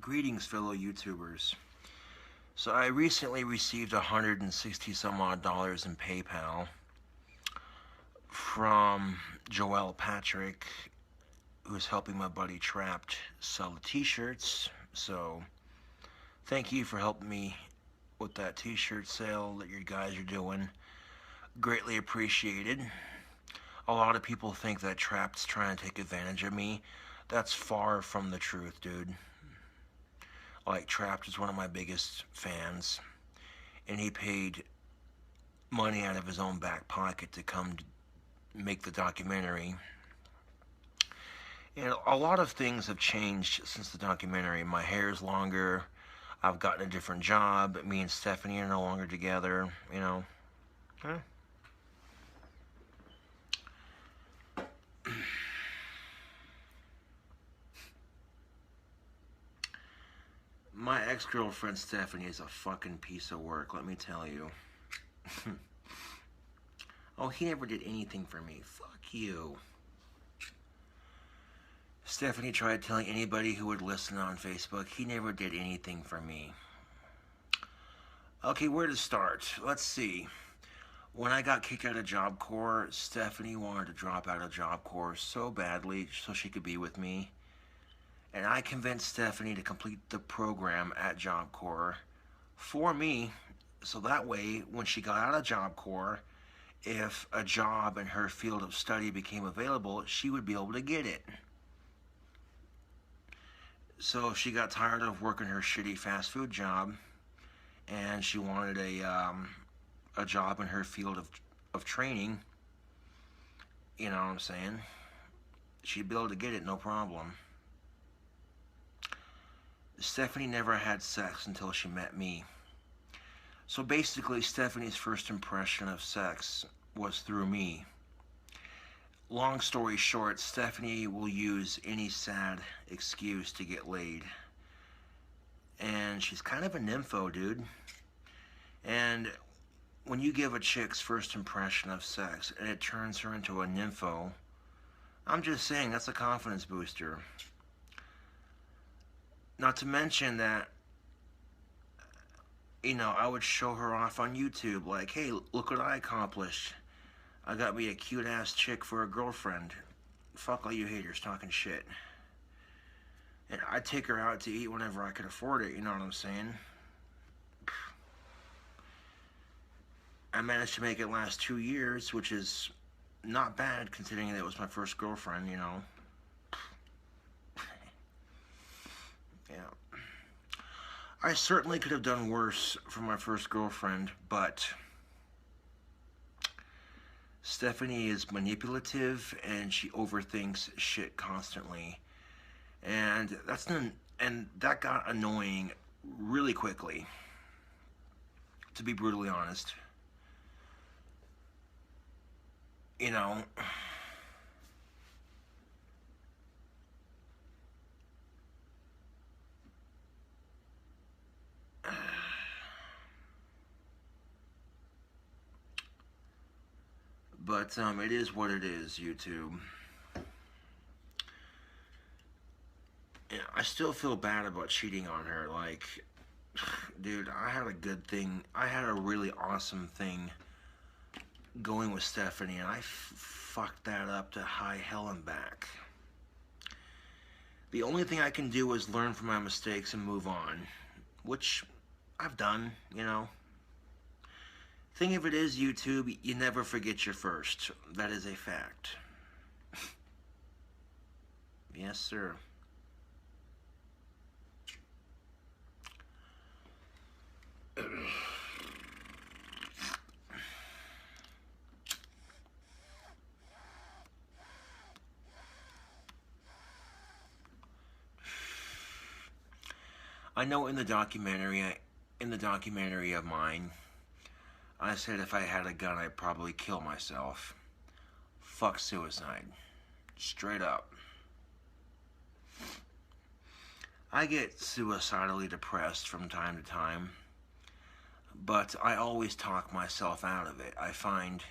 Greetings, fellow YouTubers. So I recently received $160 some odd in PayPal from Joel Patrick, who's helping my buddy Trapped sell the t-shirts. So thank you for helping me with that t-shirt sale that you guys are doing. Greatly appreciated. A lot of people think that Trapped's trying to take advantage of me. That's far from the truth, dude. Like, Trapped is one of my biggest fans, and he paid money out of his own back pocket to come make the documentary. And a lot of things have changed since the documentary. My hair's longer. I've gotten a different job. Me and Stephanie are no longer together, you know. Huh? My ex-girlfriend Stephanie is a fucking piece of work, let me tell you. Oh, he never did anything for me. Fuck you. Stephanie tried telling anybody who would listen on Facebook, he never did anything for me. Okay, where to start? Let's see. When I got kicked out of Job Corps, Stephanie wanted to drop out of Job Corps so badly so she could be with me. And I convinced Stephanie to complete the program at Job Corps for me, so that way, when she got out of Job Corps, if a job in her field of study became available, she would be able to get it. So she got tired of working her shitty fast food job, and she wanted a job in her field of training. You know what I'm saying? She'd be able to get it, no problem. Stephanie never had sex until she met me. So basically, Stephanie's first impression of sex was through me. Long story short, Stephanie will use any sad excuse to get laid. And she's kind of a nympho, dude. And when you give a chick's first impression of sex and it turns her into a nympho, I'm just saying, that's a confidence booster. Not to mention that, you know, I would show her off on YouTube, like, hey, look what I accomplished. I got me a cute-ass chick for a girlfriend. Fuck all you haters talking shit. And I'd take her out to eat whenever I could afford it, you know what I'm saying? I managed to make it last 2 years, which is not bad considering that it was my first girlfriend, you know. Yeah. I certainly could have done worse for my first girlfriend, but Stephanie is manipulative and she overthinks shit constantly. And that got annoying really quickly, to be brutally honest. You know, but it is what it is, YouTube. Yeah, I still feel bad about cheating on her. Like, dude, I had a good thing. I had a really awesome thing going with Stephanie, and I fucked that up to high hell and back. The only thing I can do is learn from my mistakes and move on, which I've done, you know. Thing of it is, YouTube, you never forget your first. That is a fact. Yes, sir. I know in the documentary of mine, I said if I had a gun, I'd probably kill myself. Fuck suicide. Straight up. I get suicidally depressed from time to time, but I always talk myself out of it. I find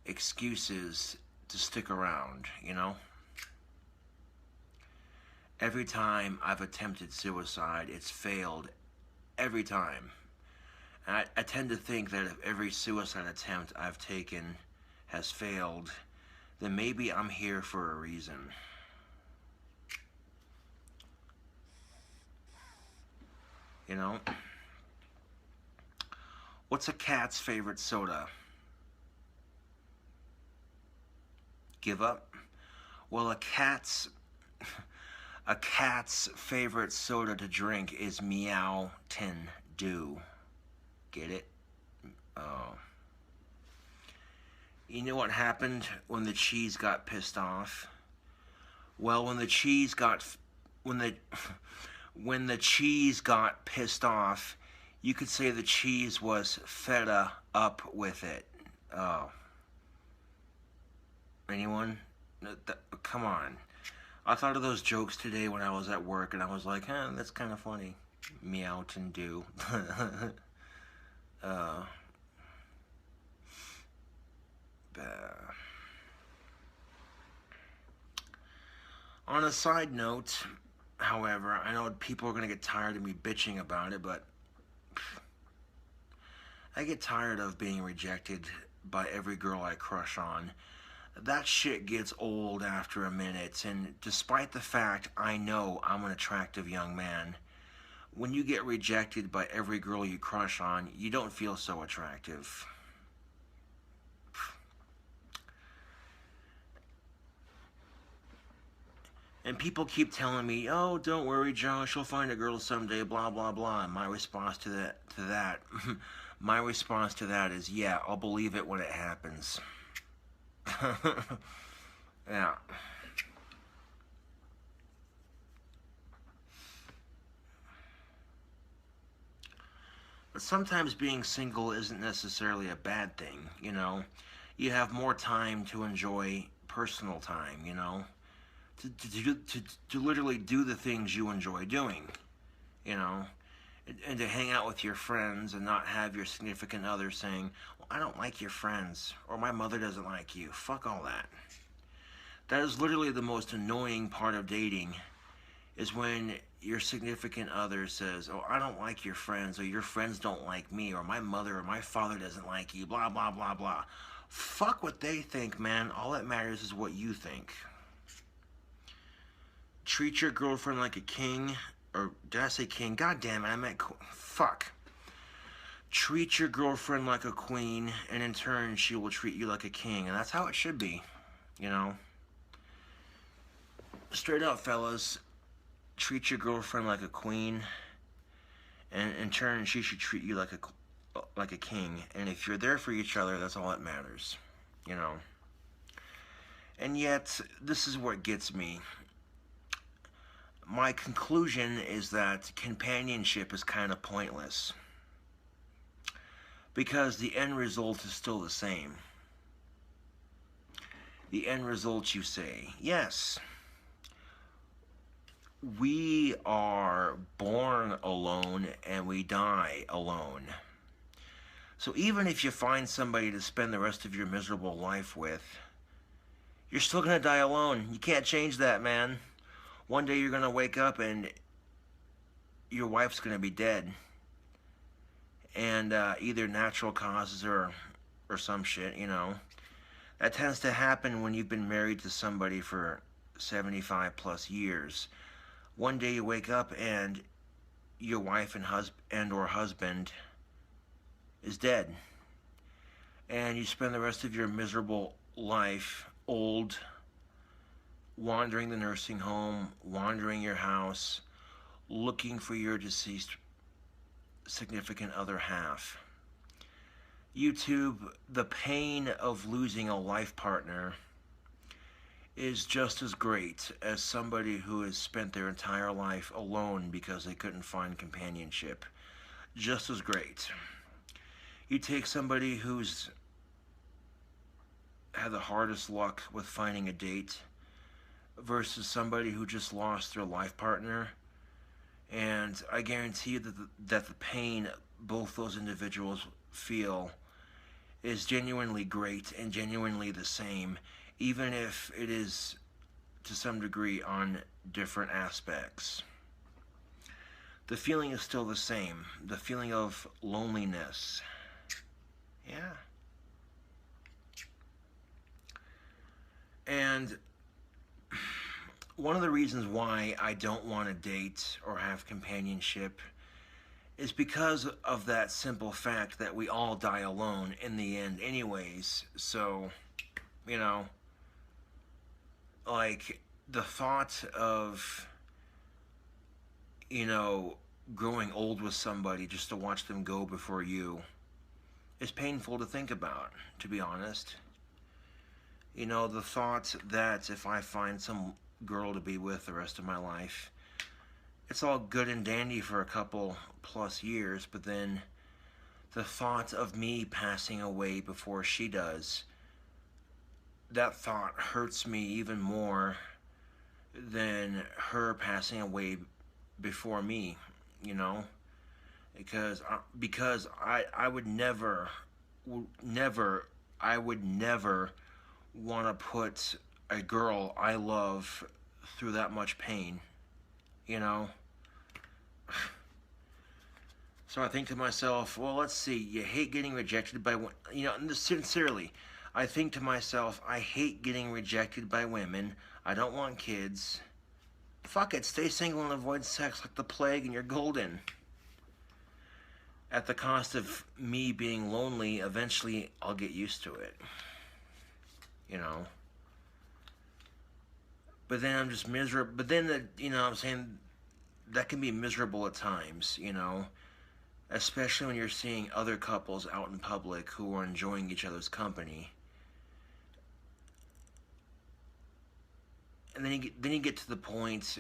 excuses to stick around, you know? every time I've attempted suicide, it's failed every time. And I tend to think that if every suicide attempt I've taken has failed, then maybe I'm here for a reason. You know? What's a cat's favorite soda? Give up? Well, a cat's favorite soda to drink is Meowton Dew. Get it? Oh. You know what happened when the cheese got pissed off? Well, when the cheese got pissed off, you could say the cheese was fed up with it. Oh. Anyone? Come on. I thought of those jokes today when I was at work, and I was like, that's kind of funny. Meowton Dew. On a side note, however, I know people are going to get tired of me bitching about it, but I get tired of being rejected by every girl I crush on. That shit gets old after a minute, and despite the fact I know I'm an attractive young man, when you get rejected by every girl you crush on, you don't feel so attractive. And people keep telling me, oh, don't worry, Josh, you'll find a girl someday, blah, blah, blah. And my response to that is, yeah, I'll believe it when it happens. Yeah. But sometimes being single isn't necessarily a bad thing, you know. You have more time to enjoy personal time, you know. To literally do the things you enjoy doing, you know. And to hang out with your friends and not have your significant other saying, well, I don't like your friends, or my mother doesn't like you. Fuck all that. That is literally the most annoying part of dating, is when your significant other says, oh, I don't like your friends, or your friends don't like me, or my mother or my father doesn't like you, blah, blah, blah, blah. Fuck what they think, man. All that matters is what you think. Treat your girlfriend like a king. Or did I say king? God damn it, I meant fuck. Treat your girlfriend like a queen, and in turn, she will treat you like a king. And that's how it should be, you know. Straight up, fellas. Treat your girlfriend like a queen, and in turn, she should treat you like a king. And if you're there for each other, that's all that matters, you know. And yet, this is what gets me. My conclusion is that companionship is kind of pointless, because the end result is still the same. The end result, you say, yes, we are born alone and we die alone. So even if you find somebody to spend the rest of your miserable life with, you're still going to die alone. You can't change that, man. One day you're going to wake up and your wife's going to be dead. And either natural causes or some shit, you know. That tends to happen when you've been married to somebody for 75 plus years. One day you wake up and your wife and or husband is dead. And you spend the rest of your miserable life old, wandering the nursing home, wandering your house, looking for your deceased significant other half. YouTube, the pain of losing a life partner is just as great as somebody who has spent their entire life alone because they couldn't find companionship. Just as great. You take somebody who's had the hardest luck with finding a date versus somebody who just lost their life partner, and I guarantee you that the pain both those individuals feel is genuinely great and genuinely the same, even if it is to some degree on different aspects. The feeling is still the same. The feeling of loneliness. Yeah. And one of the reasons why I don't want to date or have companionship is because of that simple fact that we all die alone in the end anyways. So, you know, like the thought of, you know, growing old with somebody just to watch them go before you is painful to think about, to be honest. You know, the thought that if I find some girl to be with the rest of my life, it's all good and dandy for a couple plus years, but then the thought of me passing away before she does, that thought hurts me even more than her passing away before me, you know? Because I would never want to put a girl I love through that much pain, you know? So I think to myself, well, let's see, you hate getting rejected by, you know, sincerely, I think to myself, I hate getting rejected by women, I don't want kids. Fuck it, stay single and avoid sex like the plague and you're golden. At the cost of me being lonely, eventually I'll get used to it. You know? But then I'm just miserable. But then, you know what I'm saying, that can be miserable at times, you know? Especially when you're seeing other couples out in public who are enjoying each other's company. And then you get to the point,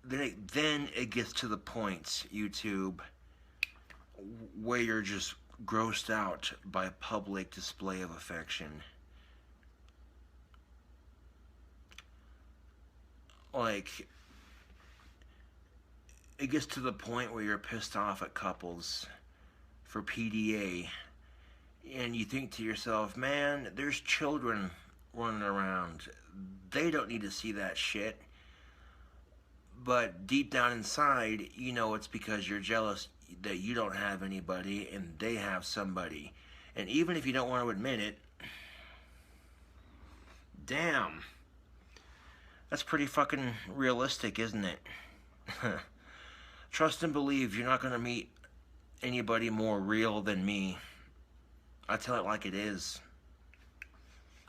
then it gets to the point, YouTube, where you're just grossed out by public display of affection. Like, it gets to the point where you're pissed off at couples for PDA, and you think to yourself, man, there's children running around. They don't need to see that shit. But deep down inside, you know it's because you're jealous that you don't have anybody and they have somebody. And even if you don't want to admit it, damn, that's pretty fucking realistic, isn't it? Trust and believe you're not going to meet anybody more real than me. I tell it like it is.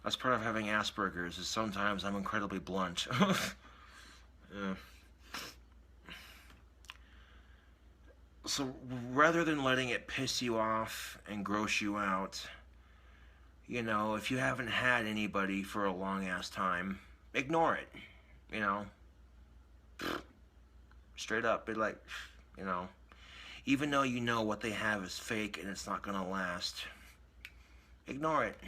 That's part of having Asperger's, is sometimes I'm incredibly blunt. Yeah. So rather than letting it piss you off and gross you out, you know, if you haven't had anybody for a long ass time, ignore it, you know. Straight up, be like, you know, even though you know what they have is fake and it's not gonna last, ignore it.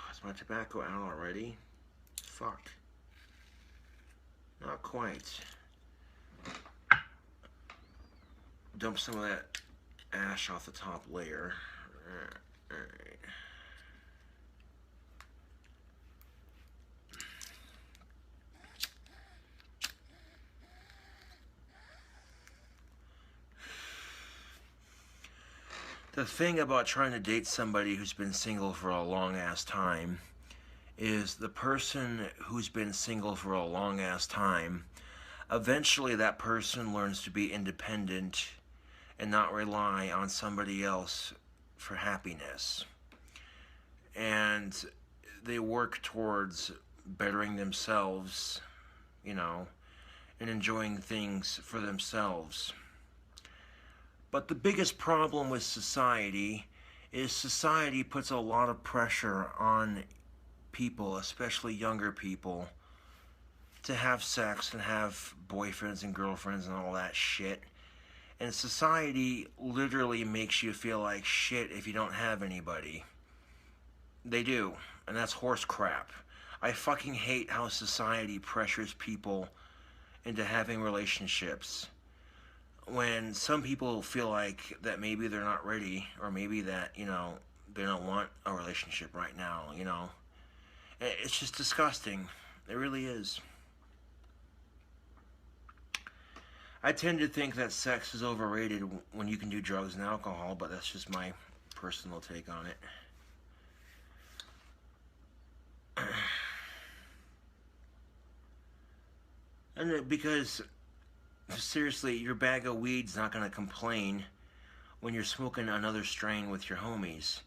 Is my tobacco out already? Fuck. Not quite. Dump some of that ash off the top layer. Alright. The thing about trying to date somebody who's been single for a long ass time is the person who's been single for a long ass time, eventually that person learns to be independent and not rely on somebody else for happiness. And they work towards bettering themselves, you know, and enjoying things for themselves. But the biggest problem with society is society puts a lot of pressure on people, especially younger people, to have sex and have boyfriends and girlfriends and all that shit. And society literally makes you feel like shit if you don't have anybody. They do, and that's horse crap. I fucking hate how society pressures people into having relationships. when some people feel like that maybe they're not ready, or maybe that, you know, they don't want a relationship right now, you know. It's just disgusting. It really is. I tend to think that sex is overrated when you can do drugs and alcohol, but that's just my personal take on it. And because, seriously, your bag of weed's not going to complain when you're smoking another strain with your homies.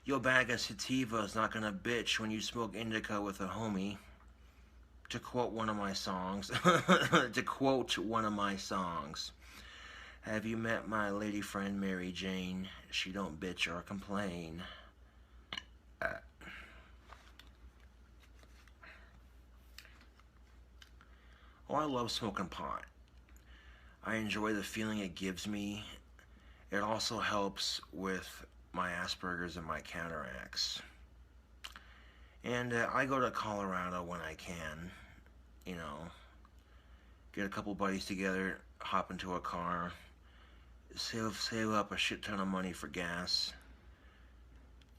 Your bag of sativa is not going to bitch when you smoke indica with a homie. To quote one of my songs. To quote one of my songs. Have you met my lady friend Mary Jane? She don't bitch or complain. Oh, I love smoking pot. I enjoy the feeling it gives me. It also helps with my Asperger's and my cataracts. And I go to Colorado when I can, you know, get a couple buddies together, hop into a car, save up a shit ton of money for gas,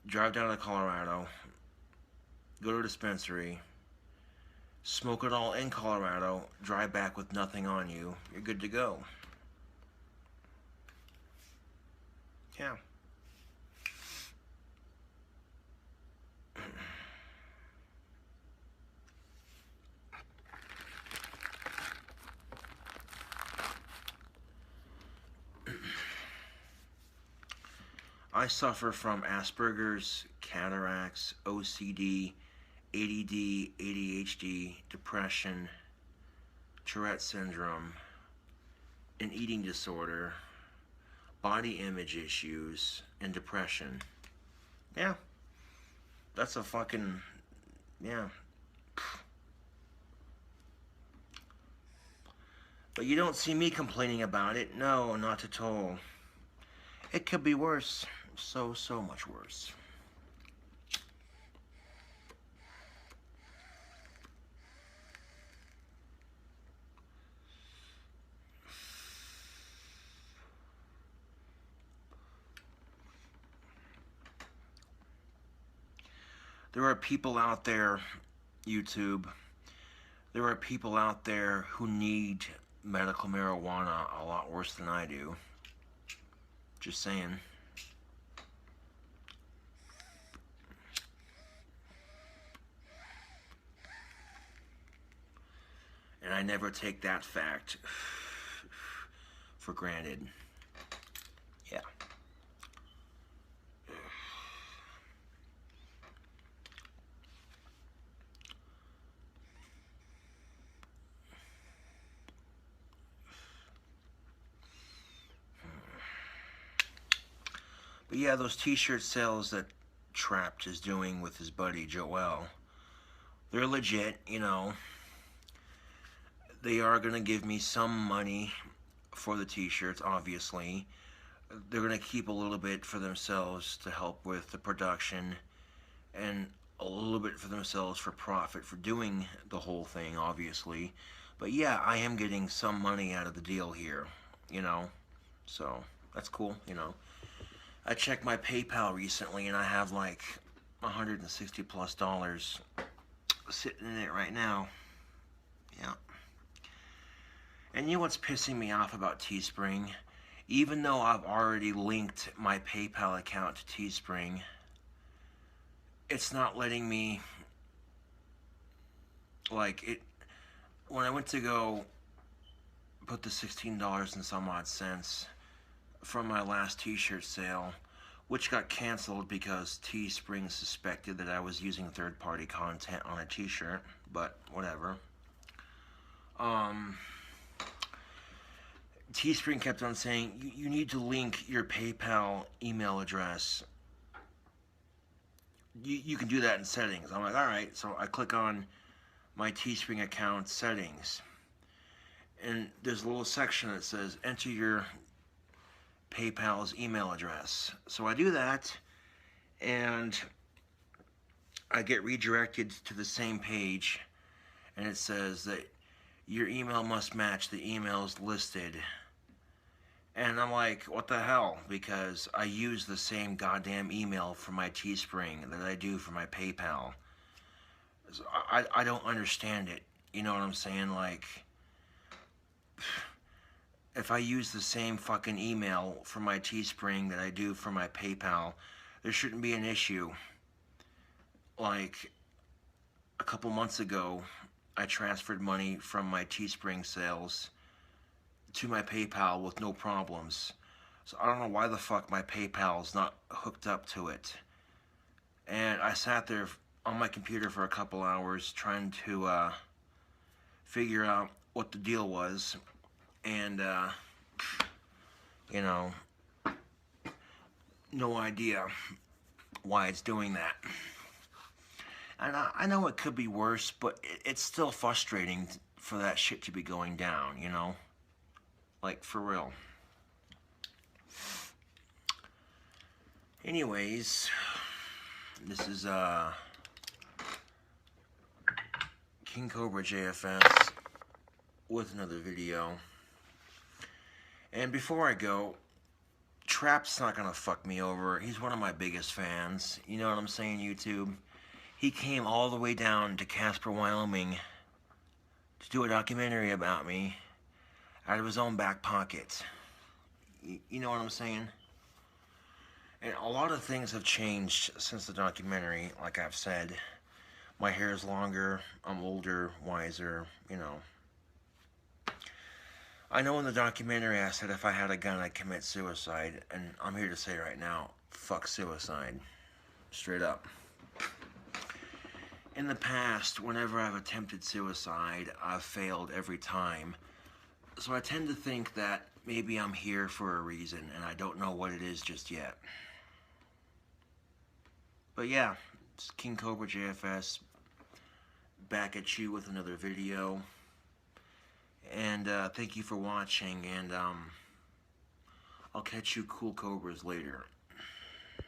drive down to Colorado, go to a dispensary, smoke it all in Colorado, drive back with nothing on you, you're good to go. Yeah. I suffer from Asperger's, cataracts, OCD, ADD, ADHD, depression, Tourette syndrome, an eating disorder, body image issues, and depression. Yeah. That's a fucking, yeah. But you don't see me complaining about it. No, not at all. It could be worse. So much worse. There are people out there, YouTube, there are people out there who need medical marijuana a lot worse than I do. Just saying. And I never take that fact for granted. Yeah. But yeah, those t-shirt sales that Trapped is doing with his buddy Joel, they're legit, you know. They are going to give me some money for the t-shirts, obviously. They're going to keep a little bit for themselves to help with the production, and a little bit for themselves for profit for doing the whole thing, obviously. But yeah, I am getting some money out of the deal here, you know. So, that's cool, you know. I checked my PayPal recently and I have like $160+ sitting in it right now. Yeah. And you know what's pissing me off about Teespring? Even though I've already linked my PayPal account to Teespring, it's not letting me, like, it, when I went to go put the $16 and some odd cents from my last t-shirt sale, which got canceled because Teespring suspected that I was using third-party content on a t-shirt, but whatever. Teespring kept on saying, you need to link your PayPal email address. You can do that in settings. I'm like, alright, so I click on my Teespring account settings, and there's a little section that says, enter your PayPal's email address. So I do that, and I get redirected to the same page, and it says that your email must match the emails listed And I'm like, what the hell? Because I use the same goddamn email for my Teespring that I do for my PayPal. So I don't understand it. You know what I'm saying? Like, if I use the same fucking email for my Teespring that I do for my PayPal, there shouldn't be an issue. Like, a couple months ago, I transferred money from my Teespring sales to my PayPal with no problems. So I don't know why the fuck my PayPal's not hooked up to it. And I sat there on my computer for a couple hours trying to figure out what the deal was. And, you know, no idea why it's doing that. And I know it could be worse, but it's still frustrating for that shit to be going down, you know? Like, for real. Anyways, this is King Cobra JFS with another video. And before I go, Trap's not gonna fuck me over. He's one of my biggest fans. You know what I'm saying, YouTube? He came all the way down to Casper, Wyoming to do a documentary about me out of his own back pocket. You know what I'm saying? And a lot of things have changed since the documentary, like I've said. My hair is longer, I'm older, wiser, you know. I know in the documentary I said if I had a gun I'd commit suicide, and I'm here to say right now, fuck suicide. Straight up. In the past, whenever I've attempted suicide, I've failed every time. So I tend to think that maybe I'm here for a reason, and I don't know what it is just yet. But yeah, it's King Cobra JFS, back at you with another video. And thank you for watching, and I'll catch you cool cobras later.